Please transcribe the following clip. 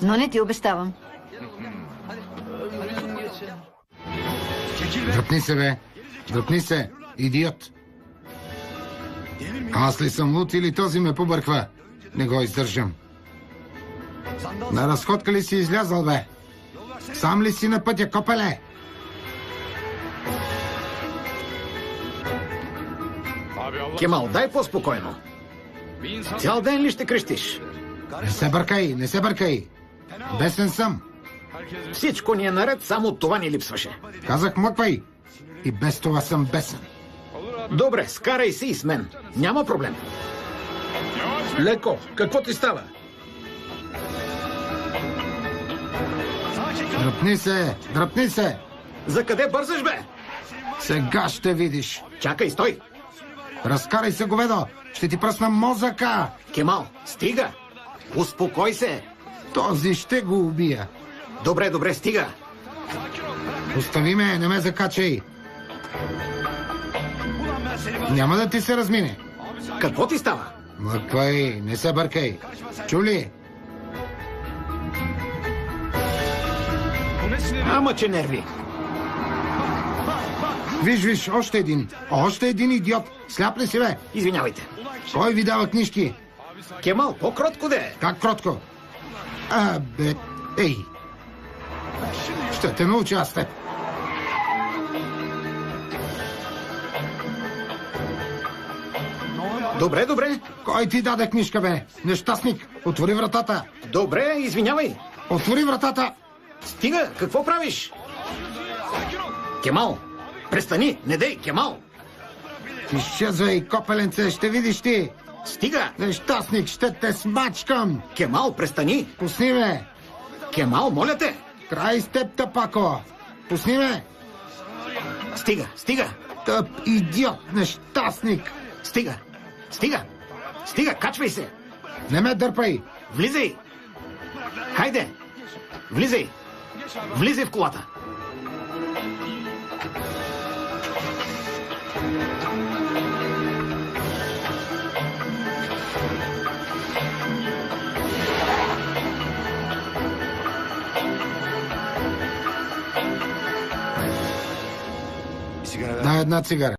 Но не ти обещавам. Дръпни се, бе. Дръпни се, идиот. Аз ли съм луд или този ме побърква? Не го издържам. На разходка ли си излязъл, бе? Сам ли си на пътя, копеле? Кемал, дай по-спокойно. Цял ден ли ще крещиш? Не се бъркай, не се бъркай. Бесен съм. Всичко ни е наред, само това ни липсваше. Казах, мъквай. И без това съм бесен. Добре, скарай се и с мен. Няма проблем. Леко, какво ти става? Дръпни се, дръпни се. За къде бързаш, бе? Сега ще видиш. Чакай, стой. Разкарай се, говедо. Ще ти пръсна мозъка. Кемал, стига. Успокой се. Този ще го убия. Добре, добре, стига. Остави ме, не ме закачай. Няма да ти се размине. Какво ти става? Мъквай, не се бъркай. Чули? Ама че нерви. Виж, още един. Още един идиот. Сляп ли си, бе? Извинявайте. Кой ви дава книжки? Кемал, по-кротко де. Как кротко? Бе, ей. Ще те науча аз теб. Добре, добре. Кой ти даде книжка, бе? Нещастник. Отвори вратата. Добре, извинявай. Отвори вратата. Стига, какво правиш? Кемал, престани, не дей, Кемал. Изчезвай, копеленце, ще видиш ти. Стига. Нещастник, ще те смачкам. Кемал, престани. Пусни ме. Кемал, моля те. Край с теб, тъпако. Пусни ме. Стига, стига. Тъп идиот, нещастник. Стига, стига. Стига, качвай се. Не ме дърпай. Влизай. Хайде. Влизай. Влизай в колата. Дай една цигара.